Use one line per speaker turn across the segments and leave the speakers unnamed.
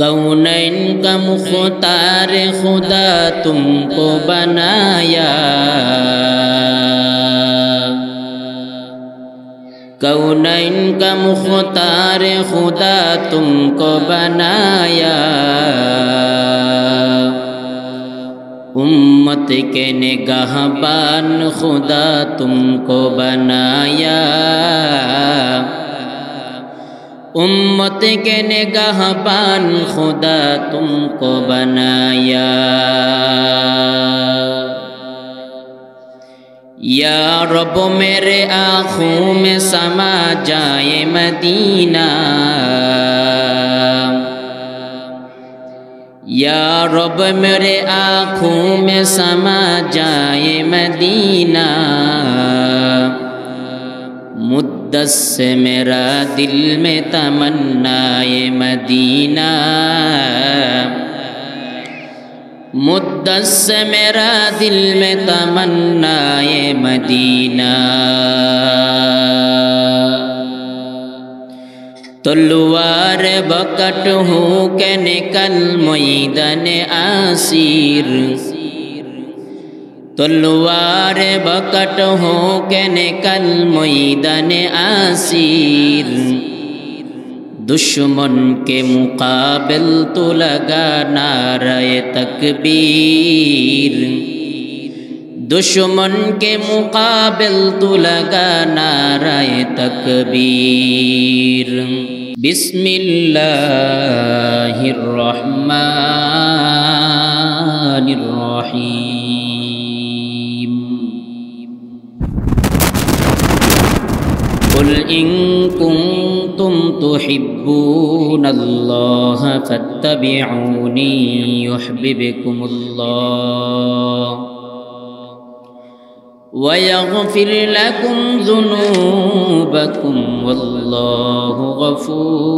कौनैन का मुख्तार खुदा तुमको बनाया, कौनैन का मुख्तार खुदा तुमको बनाया। उम्मत के निगाहबान खुदा तुमको बनाया, उम्मत के निगाहबान खुदा तुमको बनाया। या रब मेरे आँखों में समा जाए मदीना, या रब मेरे आँखों में समा जाए मदीना। मुद्दत से मेरा दिल में तमन्नाए मदीना, मुद्दत से मेरा दिल में तमन्नाए मदीना। तलवार बकट हो के निकल मैदान आसीर, तलवार बकट हो के निकल मैदान आसीर। दुश्मन के मुकाबिल तो लगा नारे तकबीर, दुश्मन के मुकाबिल तो लगा नारे तकबीर। बिस्मिल्लाहिर रहमानिर रहीम। कुल इन कुंतुम तुहिब्बूनल्लाह फत्तबिऊनी युहब्बिबकुमुल्लाह वयग़फ़िर लकुम ज़ुनूबकुम वल्लाहु गफ़ूरुर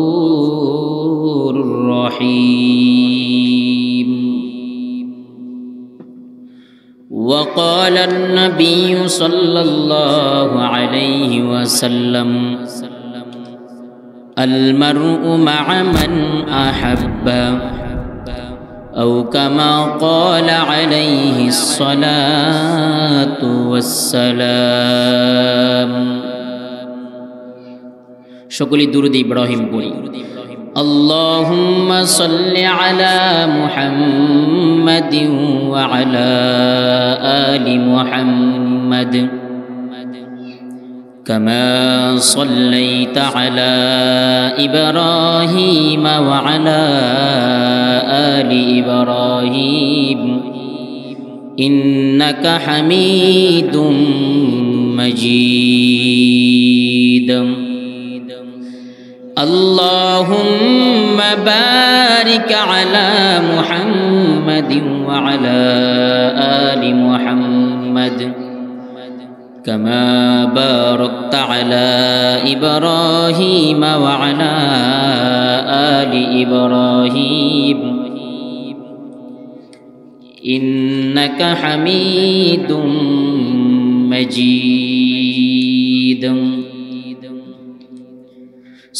रहीम। वक़ाल अन्नबिय्यु सल्लल्लाहु अलैहि वसल्लम अलमर्उ मअ मन अहब्बा औ कमा क़ाल अलैहिस्सलातु वस्सलाम। সকলেই দুরূদ ইব্রাহিম পড়ি। আল্লাহুম্মা সাল্লি আলা মুহাম্মাদিন ওয়া আলা আলি মুহাম্মাদ كما صليت على إبراهيم وعلى آل إبراهيم إنك حميد مجيد। اللهم بارك على محمد وعلى آل محمد كما باركت على إبراهيم وعلى آل إبراهيم إنك حميد مجيد।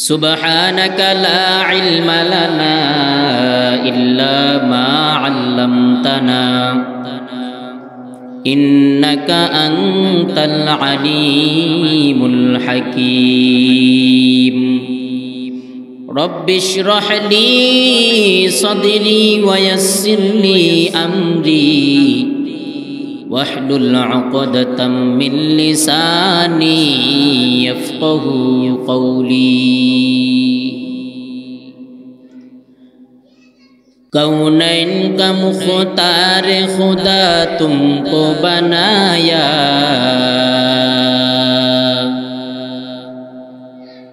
سبحانك لا علم لنا إلا ما علمتنا إنك أنت العليم الحكيم। رب اشرح لي صدري ويسر لي أمري واحلل عقدة من لساني يفقه قولي। कौनैन का मुख्तार खुदा तुमको बनाया,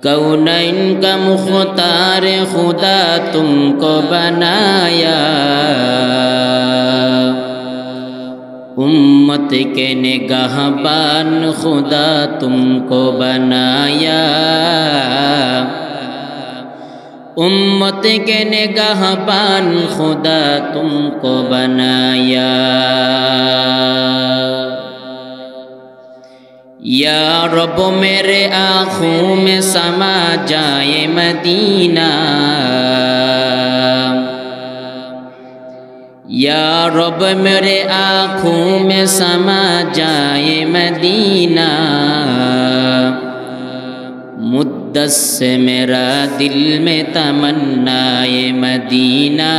कौनैन का मुख्तार खुदा तुमको बनाया। उम्मत के निगाहबान खुदा तुमको बनाया, उम्मत के निगाहबान खुदा तुमको बनाया। या रब मेरे आँखों में समा जाए मदीना, या रब मेरे आँखों में समा जाए मदीना, मुद्दत से मेरा दिल में तमन्नाए मदीना,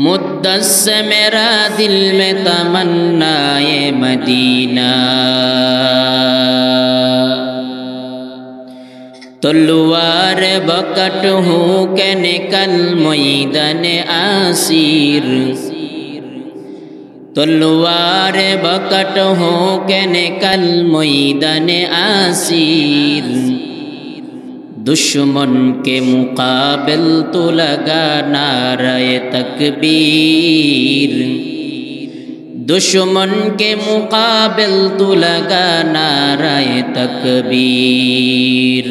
मुद्दत से मेरा दिल में तमन्नाए मदीना। तलवार बकट हो के निकल मैदान आसिर, तलवार बकट हो के निकल मैदान आसिर, दुश्मन के मुकाबिल तो लगा नारे तकबीर, दुश्मन के मुकाबिल तो लगा नारे तकबीर।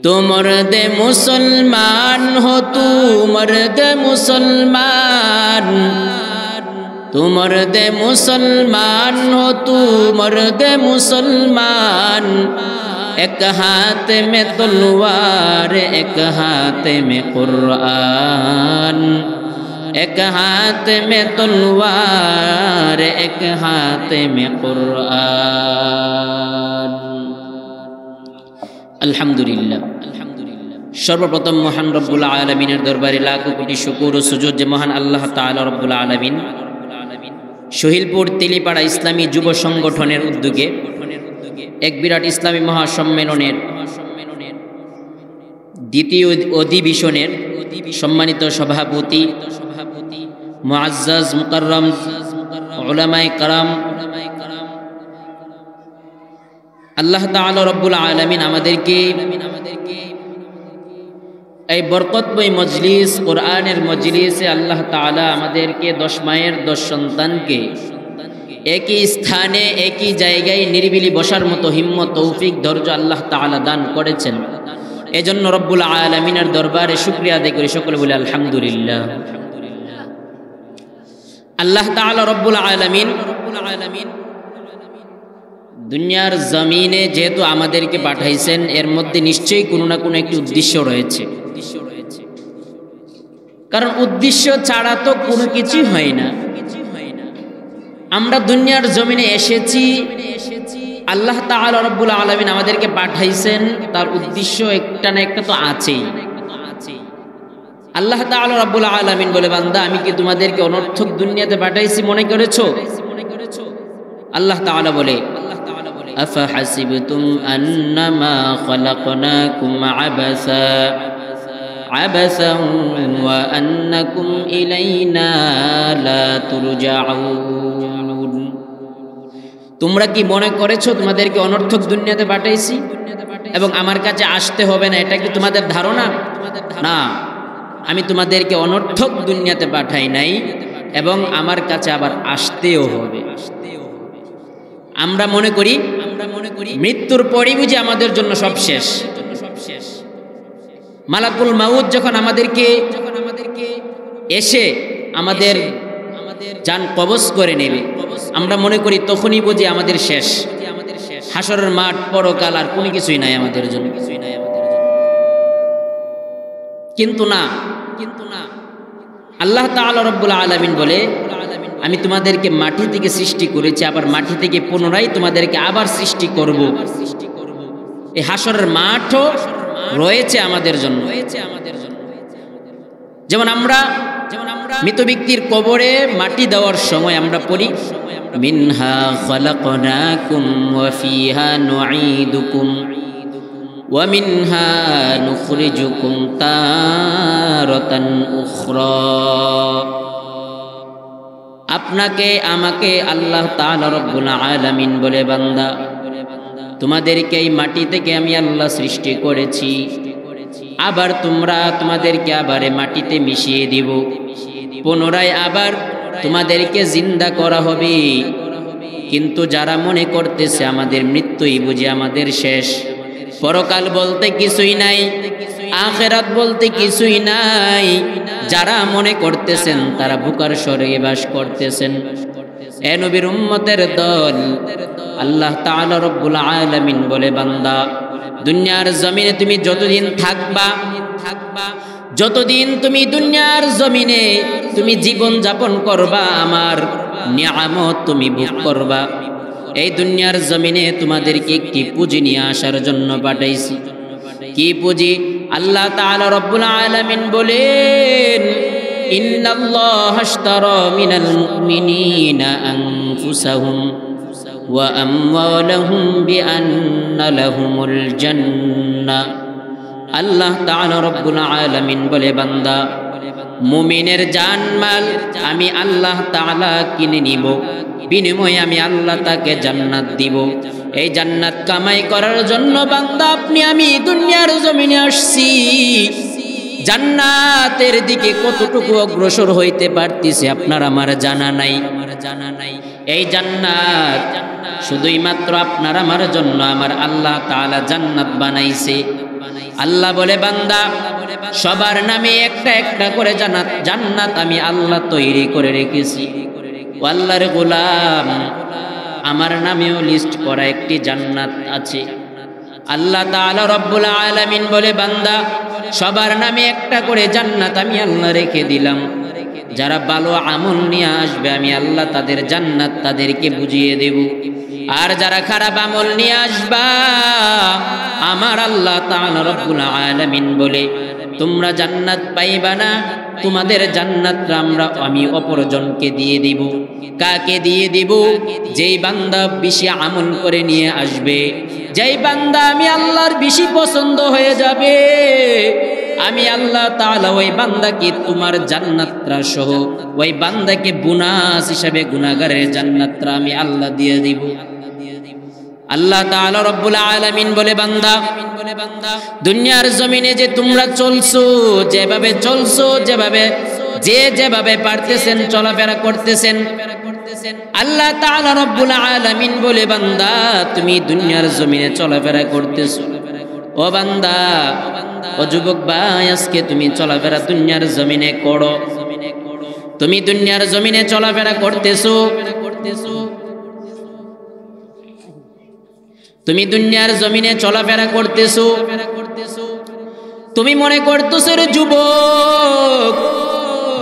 तो मर्द मुसलमान हो, तू मर्द मुसलमान, तू मर्द मुसलमान हो, तू मर्द मुसलमान। एक हाथ में तलवार, एक हाथ में कुरान, एक हाथ में तलवार, एक हाथ में कुरान। अल्हम्दुलिल्लाह, सर्वप्रथम महान रब्बुल आलमीনের দরবারে লাখো কোটি শুকর ও সুজুদ যে মহান আল্লাহ তাআলা রব্বুল আলামিন শহীদপুর তেলিপাড়া ইসলামী যুব সংগঠনের উদ্যোগে এক বিরাট ইসলামী মহাসম্মেলনের দ্বিতীয় অধিবেশনের সম্মানিত সভাপতি মুআজ্জাজ মুকাররম উলামায়ে কেরাম, আল্লাহ তাআলা রব্বুল আলামিন আমাদেরকে এই বরকতময় মজলিস, কোরআনের মজলিসে আল্লাহ তাআলা আমাদেরকে 10 মায়ের 10 সন্তানকে একই স্থানে একই জায়গায় নিরিবিলি বসার মতো হিম্মত, তৌফিক, ধৈর্য আল্লাহ তাআলা দান করেছেন। এজন্য রব্বুল আলামিনের দরবারে শুকরিয়া আদায় করি, সকলে বলে আলহামদুলিল্লাহ। আল্লাহ তাআলা রব্বুল আলামিন দুনিয়ার জমিনে যেহেতু আমাদেরকে পাঠাইছেন, এর মধ্যে নিশ্চয়ই কোনো না কোনো একটি উদ্দেশ্য রয়েছে। কারণ উদ্দেশ্য ছাড়া তো কোনো কিছুই হয় না। আমরা দুনিয়ার জমিনে এসেছি, আল্লাহ তাআলা রব্বুল আলামিন আমাদেরকে পাঠাইছেন, তার উদ্দেশ্য একটা না একটা তো আছেই। আল্লাহ তাআলা রব্বুল আলামিন বলে, বান্দা আমি কি তোমাদেরকে অনর্থক দুনিয়াতে পাঠাইছি মনে করেছো? আল্লাহ তাআলা বলে, আফাহাসিবতুম আন্নামা খালাকনাকুম আবাসা আবাসান ওয়া আন্নাকুম ইলাইনা লা তুরজাউন। তোমরা কি মনে করেছো তোমাদেরকে অনর্থক দুনিয়াতে পাঠাইছি এবং আমার কাছে আসতে হবে না, এটা কি তোমাদের ধারণা? না, আমি তোমাদেরকে অনর্থক দুনিয়াতে পাঠাই নাই এবং আমার কাছে আবার আসতেও হবে। আমরা মনে করি মৃত্যুর পরই বুঝি আমাদের জন্য সব শেষ। মালাকুল মাউত যখন আমাদেরকে এসে আমাদের জান কবজ করে নেবে, আমরা মনে করি তখনই বুঝি আমাদের শেষ। হাসরের মাঠ, পরকাল, আর কোনো কিছুই নাই আমাদের জন্য। কিন্তু না, আল্লাহ তাআলা রব্বুল আলামিন বলে, আমি তোমাদেরকে মাটি থেকে সৃষ্টি করেছি, আবার মাটি থেকে পুনরায় তোমাদেরকে আবার সৃষ্টি করব। এই হাসরের মাঠও রয়েছে আমাদের জন্য। যেমন আমরা মৃত ব্যক্তির কবরে মাটি দেওয়ার সময় আমরা পড়ি, মিনহা খালাকনাকুম ওয়া ফিহা নুঈদুকুম ওয়া মিনহা নুখরিজুকুম তারাতান উখরা। আপনাকে আমাকে আল্লাহ তাআলা রব্বুল আলামিন বলে, বান্দা তোমাদেরকে এই মাটি থেকে আমি আল্লাহ সৃষ্টি করেছি, আবার তোমাদেরকে আবার মাটিতে মিশিয়ে দিব, পুনরায় আবার তোমাদেরকে জিন্দা করা হবে। কিন্তু যারা মনে করতেছে আমাদের মৃত্যুই বুঝি আমাদের শেষ, পরকাল বলতে কিছুই নাই, আখিরাত বলতে কিছুই নাই, যারা মনে করতেছেন তারা বুকার স্বর্গে বাস করতেছেন। এ নবীর উম্মতের দল, আল্লাহ তাআলা রব্বুল আলামিন বলে, বান্দা দুনিয়ার জমিনে তুমি যতদিন থাকবা, যতদিন তুমি দুনিয়ার জমিনে তুমি জীবন যাপন করবা, আমার নিয়ামত তুমি ভোগ করবা। এই দুনিয়ার জমিনে তোমাদেরকে একটি পুঁজি নিয়ে আসার জন্য পাঠাইছি। কি পুঁজি? আল্লাহ তাআলা রব্বুল আলামিন বলেন, ইন্নাল্লাহা আশতারা মিনাল মুমিনিনা আনফুসাহুম ওয়া আমওয়ালাহুম বিআন্না লাহুমুল জান্নাহ। আল্লাহ তাআলা রব্বুল আলামিন বলে, বান্দা, মুমিনের জানমাল আমি আল্লাহ তাআলা কিনে নিব, বিনিময়ে আমি আল্লাহ তাকে জান্নাত দিব। এই জান্নাত কামাই করার জন্য বান্দা আপনি আমি দুনিয়ার জমিনে আসছি। জান্নাতের দিকে কতটুকু অগ্রসর হইতে পারতেছি আপনার আমার জানা নাই। এই জান্নাত শুধুই মাত্র আপনার আমার জন্য আমার আল্লাহ তাআলা জান্নাত বানাইছে। আল্লাহ বলে, বান্দা, সবার নামে একটা একটা করে জান্নাত আমি আল্লাহ তৈরি করে রেখেছি। আল্লাহর গোলাম, আমার নামেও লিস্ট করা একটি জান্নাত আছে। আল্লাহ তাআলা রব্বুল আলামিন বলে, বান্দা, সবার নামে একটা করে জান্নাত আমি আল্লাহ রেখে দিলাম। যারা ভালো আমল নিয়ে আসবে আমি আল্লাহ তাদের জান্নাত তাদেরকে বুঝিয়ে দেব। আর যারা খারাপ আমল নিয়ে আসবা আমার আল্লাহ তাআলা রব্বুল আলামিন বলে, তোমরা জান্নাত পাইবা না, তোমাদের জান্নাত আমি অপরজনকে দিয়ে দিব। কাকে দিয়ে দিব? যেই বান্দা বেশি আমল করে নিয়ে আসবে, যেই বান্দা আমি আল্লাহর বেশি পছন্দ হয়ে যাবে, আমি আল্লাহ তাআলা ওই বান্দাকে তোমার জান্নাতরা সহ ওই বান্দাকে বোনাস হিসাবে গুনাহগারের জান্নাতরা আমি আল্লাহ দিয়ে দিব। আল্লাহ তাআলা রব্বুল আলামিন বলে, বান্দা, দুনিয়ার জমিনে যে তোমরা চলছো, যেভাবে চলছো, যেভাবে পারতেছেন চলাফেরা করতেছেন, আল্লাহ তাআলা রব্বুল আলামিন বলে, বান্দা, তুমি দুনিয়ার জমিনে চলাফেরা করতেছো। ও বান্দা, ও যুবক ভাই, আজকে তুমি চলাফেরা দুনিয়ার জমিনে করো। তুমি দুনিয়ার জমিনে চলাফেরা করতেছো, তুমি দুনিয়ার জমিনে চলাফেরা করতেছো। তুমি মনে করতেছো রে যুবক,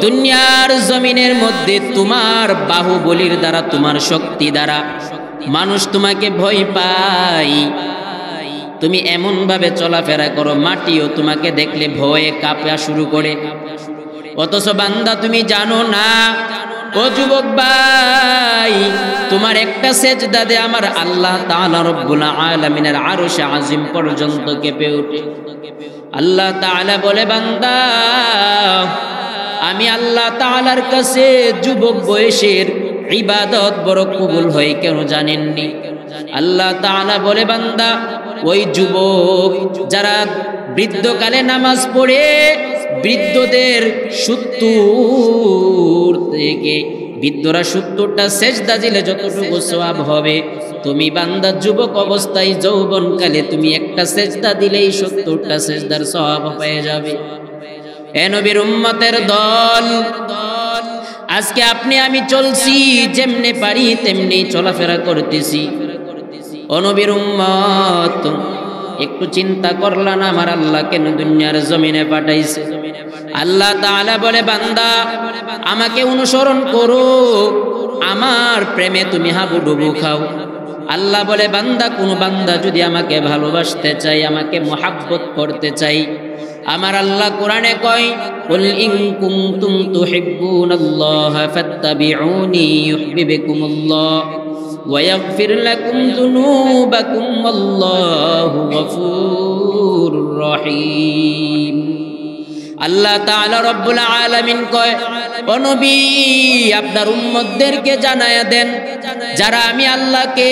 দুনিয়ার জমিনের মধ্যে তোমার বাহুবলীর দ্বারা, তোমার শক্তি দ্বারা মানুষ তোমাকে ভয় পায়। তুমি এমন ভাবে চলাফেরা করো, মাটিও তোমাকে দেখলে ভয়ে কাঁপা শুরু করে। অথচ বান্দা, তুমি জানো না, ও যুবক ভাই, তোমার একটা সেজদা দে আমার আল্লাহ তাআলা রব্বুল আলামিনের আরশে আজিম পর্যন্ত কেঁপে ওঠে। আল্লাহ তাআলা বলে, বান্দা, আমি আল্লাহ তাআলার কাছে যুবক বয়সের ইবাদত বড় কবুল হয় কেন জানেননি? আল্লাহ তাআলা বলে, বান্দা, ওই যুবক যারা বৃদ্ধকালে নামাজ পড়ে বৃদ্ধদের 70 থেকে বৃদ্ধরা 70টা সেজদা দিলে যতটুকু সওয়াব হবে, তুমি বান্দা যুবক অবস্থায় যৌবনকালে তুমি একটা সেজদা দিলেই 70টা সেজদার সওয়াব পেয়ে যাবে। এ নবীর উম্মতের দল, আজকে আপনি আমি চলছি, যেমনে পারি তেমনি চলাফেরা করতেছি। ও নবীর উম্মত, একটু চিন্তা করলা না আমার আল্লাহ কেন দুনিয়ার জমিনে পাঠাইছে? আল্লাহ তাআলা বলে, বান্দা, আমাকে অনুসরণ করো, আমার প্রেমে তুমি হাবুডুবু খাও। আল্লাহ বলে, বান্দা, কোন বান্দা যদি আমাকে ভালোবাসতে চাই, আমাকে মুহাব্বত করতে চাই, আমার আল্লাহ কোরআনে কয়, কুল ইন কুনতুম তুহিব্বুনাল্লাহা ফাত্তাবিউনি ইউহিব্বুকুমুল্লাহ ওয়া ইয়াগফির লাকুম যুনুবাকুম আল্লাহু গফুরুর রহিম। আল্লাহ তাআলা রব্বুল আলামিন কয়, ও নবী, আপনার উম্মতদেরকে জানায়া দেন, যারা আমি আল্লাহকে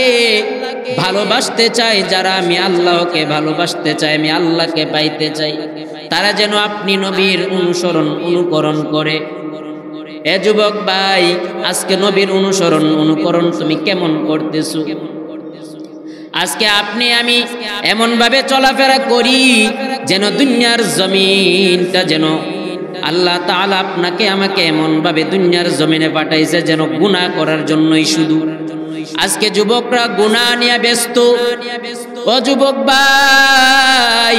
ভালোবাসতে চাই, যারা আমি আল্লাহকে ভালোবাসতে চাই, আমি আল্লাহকে পাইতে চাই, তারা যেন আপনি নবীর অনুকরণ করে। এ যুবক ভাই, আজকে নবীর অনুকরণ তুমি কেমন করতেছো? আজকে আপনি আমি এমন ভাবে চলাফেরা করি যেন দুনিয়ার জমিনটা, যেন আল্লাহ তাআলা আপনাকে আমাকে এমন ভাবে দুনিয়ার জমিনে পাঠাইছে যেন গুনাহ করার জন্যই শুধু। আজকে যুবকরা গুনাহ নিয়ে ব্যস্ত। ও যুবক ভাই,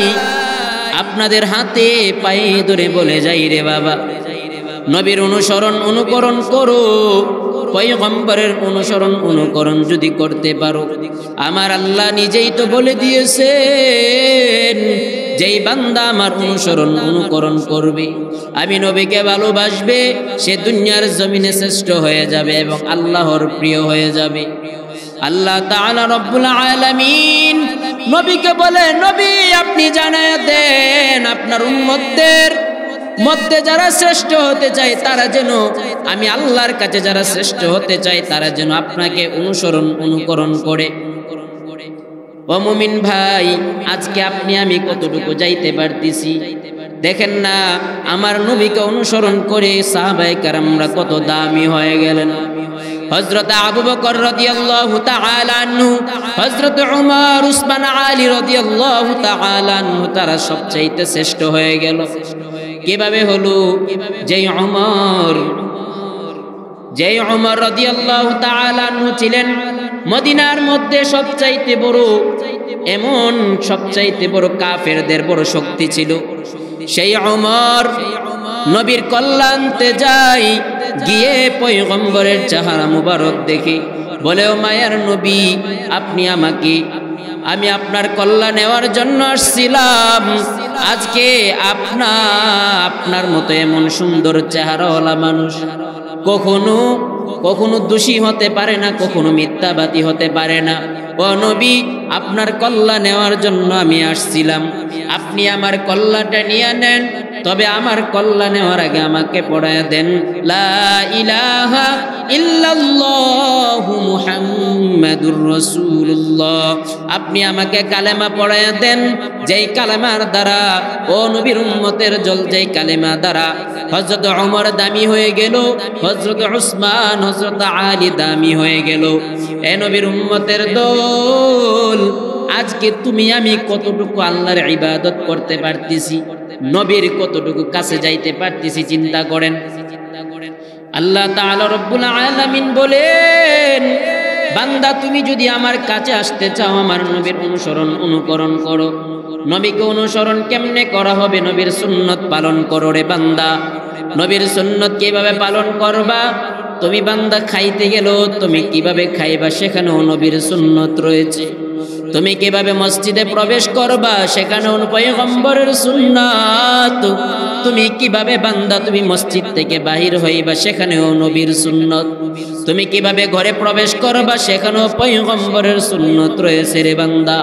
আপনাদের হাতে পায়ে ধরে বলে যাই রে বাবা, নবীর অনুকরণ করো। পয়গম্বরের অনুকরণ যদি করতে পারো, আমার আল্লাহ নিজেই তো বলে দিয়েছেন, যেই বান্দা আমার অনুকরণ করবে, আমি নবীকে ভালোবাসবে, সে দুনিয়ার জমিনে শ্রেষ্ঠ হয়ে যাবে এবং আল্লাহর প্রিয় হয়ে যাবে। আল্লাহ তাআলা রব্বুল আলামিন নবীকে বলে, নবী আপনি জানায়া দেন আপনার উম্মতদের মধ্যে যারা শ্রেষ্ঠ হতে চায় তারা যেন, আমি আল্লাহর কাছে যারা শ্রেষ্ঠ হতে চায় তারা যেন আপনাকে অনুকরণ করে। ও মুমিন ভাই, আজকে আপনি আমি কতটুকু যাইতে পারতেছি দেখেন না। আমার নবীকে অনুসরণ করে সাহাবায়ে কেরামরা কত দামি হয়ে গেলেন। হযরত আবু বকর রাদিয়াল্লাহু তাআলা আনহু, হযরত উমর, উসমান, আলী রাদিয়াল্লাহু তাআলা আনহু, তারা সবচাইতে শ্রেষ্ঠ হয়ে গেল। কিভাবে হলো? যেই উমর রাদিয়াল্লাহু তাআলা আনহু ছিলেন মদিনার মধ্যে সবচাইতে বড় কাফেরদের বড় শক্তি ছিল। সেই উমর নবীর কল্যাণতে যায়, গিয়ে পয়গম্বরের চেহারা মুবারক দেখে বলে, ও মায়ার নবী, আমি আপনার কল্যাণ নেওয়ার জন্য আসছিলাম। আজকে আপনার মতো এমন সুন্দর চেহারাওয়ালা মানুষ কখনো দোষী হতে পারে না, কখনো মিথ্যাবাদী হতে পারে না। ও নবী, আপনার কল্যাণ নেওয়ার জন্য আমি আসছিলাম, আপনি আমার কল্যাণটা নিয়ে নেন, তবে আমার কল্যাণ নেওয়ার আগে আমাকে পড়ায়া দেন লা ইলাহা ইল্লাল্লাহু মুহাম্মাদুর রাসূলুল্লাহ। আপনি আমাকে কালেমা পড়ায়া দেন, যেই কালেমার দ্বারা, ও নবীর উম্মতের যেই কালেমা দ্বারা হযরত ওমর দামি হয়ে গেল, হযরত উসমান, হযরত আলী দামি হয়ে গেল। এ নবীর উম্মতের দল, আজকে তুমি আমি কতটুকু আল্লাহর ইবাদত করতে পারতেছি, নবীর কতটুকু কাছে যাইতে পারতেছি, চিন্তা করেন। আল্লাহ তাআলা রব্বুল আলামিন বলেন, বান্দা তুমি যদি আমার কাছে আসতে চাও, আমার নবীর অনুকরণ করো। নবীকে অনুসরণ কেমনে করা হবে? নবীর সুন্নত পালন করো রে বান্দা। নবীর সুন্নত কিভাবে পালন করবা? তুমি বান্দা খাইতে গেল, তুমি কিভাবে খাইবা সেখানেও নবীর সুন্নত রয়েছে। তুমি কিভাবে মসজিদে প্রবেশ করবা সেখানেও পয়গম্বরের সুন্নাত। তুমি কিভাবে বান্দা তুমি মসজিদ থেকে বাহির হইবা সেখানেও নবীর সুন্নত। তুমি কিভাবে ঘরে প্রবেশ করবা সেখানেও পয়গম্বরের সুন্নত রয়েছে রে বান্দা।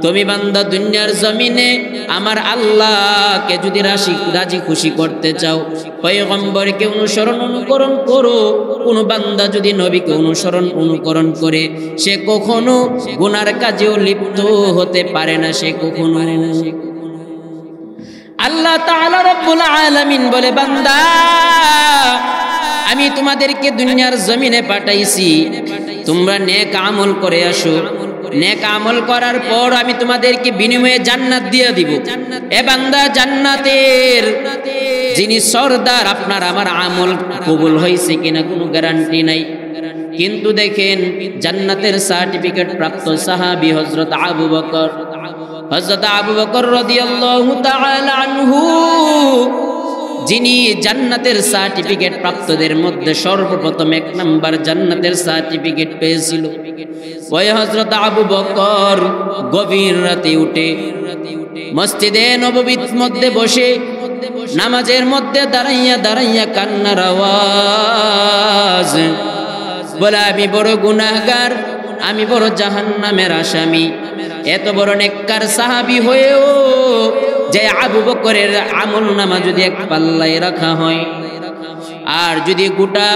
তুমি বান্দা দুনিয়ার জমিনে আমার আল্লাহকে যদি রাজি খুশি করতে চাও, পয়গম্বরকে অনুকরণ করো। কোন বান্দা যদি নবীকে অনুকরণ করে, সে কখনো গুনার কাজেও লিপ্ত হতে পারে না, সে কখনো। আল্লাহ তাআলা রব্বুল আলামিন বলে, বান্দা আমি তোমাদেরকে দুনিয়ার জমিনে পাঠাইছি, তোমরা নেক আমল করে আসো। নেক আমল করার পর আমি তোমাদেরকে বিনিময়ে জান্নাত দিয়ে দিব। এ বান্দা, জান্নাতের যিনি সরদার, আপনার আমার আমল কবুল হয়েছে কিনা কোনো গ্যারান্টি নাই। কিন্তু দেখেন, জান্নাতের সার্টিফিকেট প্রাপ্ত সাহাবী হযরত আবু বকর রাদিয়াল্লাহু তাআলা আনহু, যিনি জান্নাতের সার্টিফিকেট প্রাপ্তদের মধ্যে সর্বপ্রথম 1 নাম্বার জান্নাতের সার্টিফিকেট পেয়েছিল। ওই হযরত আবু বকর গভীর রাতে উঠে মসজিদে নববীর মধ্যে বসে নামাজের মধ্যে দাঁড়াইয়া কান্নার আওয়াজ, বলে, আমি বড় গুনাহগার, আমি বড় জাহান্নামের আসামি। এত বড় নেককার সাহাবী হয়েও যে আবু বকরের আমলনামা যদি এক পাল্লায় রাখা হয়, আর যদি গোটা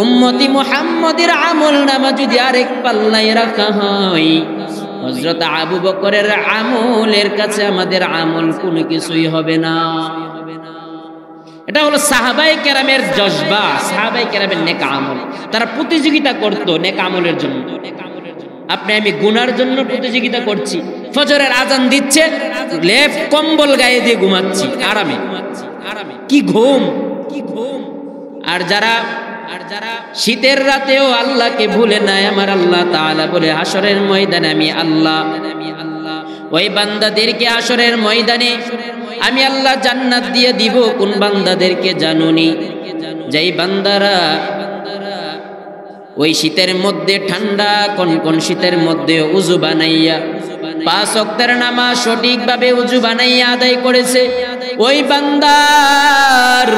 উম্মতি মুহাম্মদের আমলনামা যদি আরেক পাল্লায় রাখা হয়, হযরত আবু বকরের আমলের কাছে আমাদের আমল কোনো কিছুই হবে না। এটা হলো সাহাবায়ে কেরামের জজবা, সাহাবায়ে কেরামের নেক আমল। তারা প্রতিযোগিতা করত নেক আমলের জন্য। আপনি আমি গুনার জন্য প্রতিযোগিতা করছি। ফজরের আজান দিচ্ছে, লেফট কম্বল গায়ে দিয়ে ঘুমাচ্ছি আরামে, কি ঘুম। আর যারা শীতের রাতেও আল্লাহকে ভুলে নাই, আমার আল্লাহ তাআলা বলে হাসরের ময়দানে আমি আল্লাহ ওই বান্দাদেরকে হাসরের ময়দানে আমি আল্লাহ জান্নাত দিয়ে দিব। কোন বান্দাদেরকে জানুনি? যেই বান্দারা ওই শীতের মধ্যে ঠান্ডা কোন শীতের মধ্যে উযু বানাইয়া 5 ওয়াক্তের নামাজ সঠিকভাবে উযু বানাইয়া আদায় করেছে, ওই বান্দার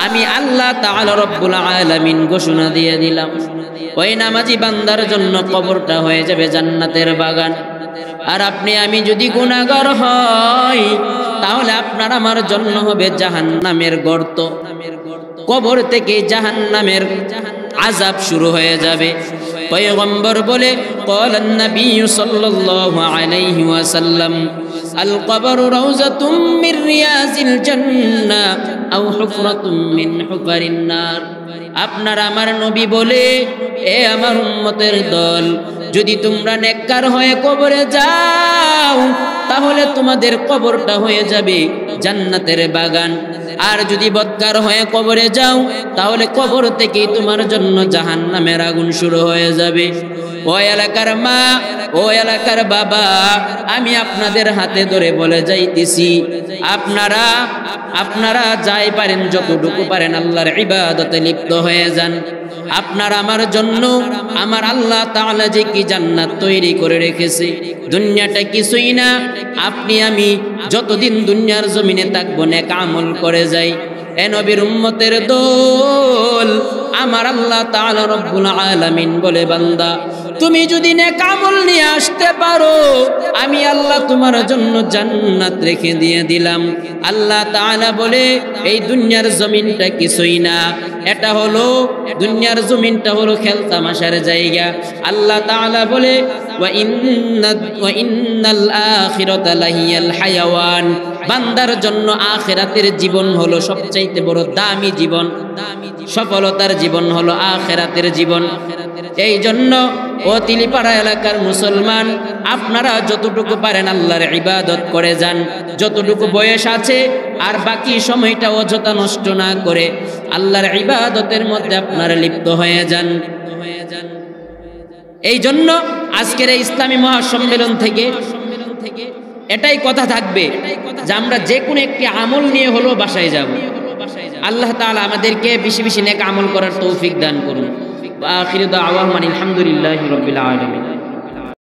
আমি আল্লাহ তাআলা রব্বুল আলামিন ঘোষণা দিয়ে দিলাম, ওই নামাজি বান্দার জন্য কবরটা হয়ে যাবে জান্নাতের বাগান। আর আপনি আমি যদি গুনাহগার হই, তাহলে আপনার আমার জন্য হবে জাহান্নামের গর্ত। কবর থেকে জাহান্নামের আযাব শুরু হয়ে যাবে। পয়গম্বর বলে ক্বালান নবী সাল্লাল্লাহু আলাইহি ওয়াসাল্লাম আল কবরু রাউযাতুম মির রিয়াজিল জান্নাহ আও হুফরাতুম মিন হুফারিন নার। আপনার আমার নবী বলে, এ আমার উম্মতের দল, যদি তোমরা নেককার হয়ে কবরে যাও, তাহলে তোমাদের কবরটা হয়ে যাবে জান্নাতের বাগান। আর যদি বদকার হয়ে কবরে যাও, তাহলে কবর থেকেই তোমার জন্য জাহান্নামের আগুন শুরু হয়ে যাবে। ও এলাকার মা, ও এলাকার বাবা, আমি আপনাদের হাতে ধরে বলে যাইতেছি, আপনারা যাই পারেন, যতটুকু পারেন আল্লাহর ইবাদতে লিপ্ত হয়ে যান। আপনার আমার জন্য আমার আল্লাহ তাআলা যে কি জান্নাত তৈরি করে রেখেছে, দুনিয়াটা কিছুই না। আপনি আমি যতদিন দুনিয়ার জমিনে থাকবো নেক আমল করে যাই। এ নবীর উম্মতের দল, আমার আল্লাহ তাআলা রব্বুল আলামিন বলে, বান্দা তুমি যদি নেক আমল নিয়ে আসতে পারো, আমি আল্লাহ তোমার জন্য জান্নাত রেখে দিয়ে দিলাম। আল্লাহ তাআলা বলে, এই দুনিয়ার জমিনটা কিছুই না, এটা হলো দুনিয়ার জমিনটা হলো খেলতামাশার জায়গা। আল্লাহ তাআলা বলে, ওয়া ইন্নাল আখিরাতা লাহিয়াল হায়াওয়ান, বান্দার জন্য আখিরাতের জীবন হলো সবচাইতে বড় দামি জীবন, সফলতার জীবন হলো আখিরাতের জীবন। এই জন্য ও তিলিপাড়া এলাকার মুসলমান, আপনারা যতটুকু পারেন আল্লাহর ইবাদত করে যান, যতটুকু বয়স আছে, আর বাকি সময়টা অযথা নষ্ট না করে আল্লাহর ইবাদতের মধ্যে আপনারা লিপ্ত হয়ে যান। এই জন্য আজকের এই ইসলামী মহাসম্মেলন থেকে এটাই কথা থাকবে যে আমরা যে কোনো একটি আমল নিয়ে হলো বাসায় যাব। আল্লাহ তাআলা আমাদেরকে বেশি বেশি নেক আমল করার তৌফিক দান করুন। আখিরু দাওয়ানা আলহামদুলিল্লাহি রাব্বিল আলামিন।